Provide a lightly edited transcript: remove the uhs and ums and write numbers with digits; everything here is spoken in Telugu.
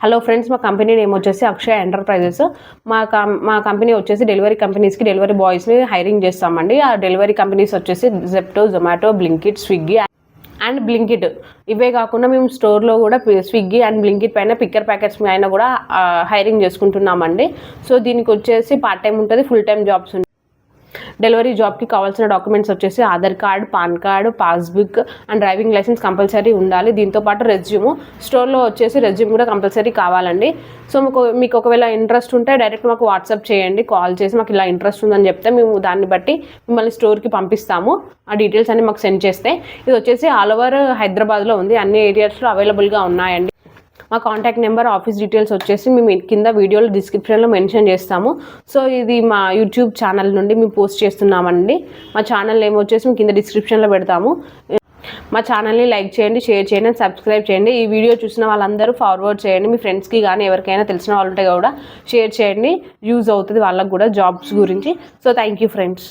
హలో ఫ్రెండ్స్, మా కంపెనీ నేమ్ వచ్చేసి అక్షయ ఎంటర్ప్రైజెస్. మా కంపెనీ వచ్చేసి డెలివరీ కంపెనీస్కి డెలివరీ బాయ్స్ని హైరింగ్ చేస్తామండి. ఆ డెలివరీ కంపెనీస్ వచ్చేసి Zepto, Zomato, Blinkit, Swiggy and Blinkit. ఇవే కాకుండా మేము స్టోర్లో కూడా స్విగ్గీ అండ్ బ్లింకిట్ పైన పిక్కర్ ప్యాకెట్స్ పైన కూడా హైరింగ్ చేసుకుంటున్నామండి. సో దీనికి వచ్చేసి పార్ట్ టైం ఉంటుంది, ఫుల్ టైం జాబ్స్ ఉంటాయి. డెలివరీ జాబ్కి కావాల్సిన డాక్యుమెంట్స్ వచ్చేసి Aadhaar card, PAN card, passbook and driving licence compulsory ఉండాలి. దీంతోపాటు రెజ్యూమ్, స్టోర్లో వచ్చేసి రెజ్యూమ్ కూడా కంపల్సరీ కావాలండి. సో మీకు ఒకవేళ ఇంట్రెస్ట్ ఉంటే డైరెక్ట్ మాకు వాట్సాప్ చేయండి, కాల్ చేసి మాకు ఇలా ఇంట్రెస్ట్ ఉందని చెప్తే మేము దాన్ని బట్టి మిమ్మల్ని స్టోర్కి పంపిస్తాము. ఆ డీటెయిల్స్ అన్ని మాకు సెండ్ చేస్తే. ఇది వచ్చేసి ఆల్ ఓవర్ హైదరాబాద్లో ఉంది, అన్ని ఏరియాస్లో అవైలబుల్గా ఉన్నాయండి. మా కాంటాక్ట్ నెంబర్, ఆఫీస్ డీటెయిల్స్ వచ్చేసి మేము కింద వీడియోలో డిస్క్రిప్షన్లో మెన్షన్ చేస్తాము. సో ఇది మా యూట్యూబ్ ఛానల్ నుండి మేము పోస్ట్ చేస్తున్నామండి. మా ఛానల్ నేమ్ వచ్చేసి మేము కింద డిస్క్రిప్షన్లో పెడతాము. మా ఛానల్ని లైక్ చేయండి, షేర్ చేయండి, సబ్స్క్రైబ్ చేయండి. ఈ వీడియో చూసిన వాళ్ళందరూ ఫార్వర్డ్ చేయండి. మీ ఫ్రెండ్స్కి కానీ ఎవరికైనా తెలిసిన వాళ్ళు ఉంటే కూడా షేర్ చేయండి. యూజ్ అవుతుంది వాళ్ళకు కూడా జాబ్స్ గురించి. So thank you friends.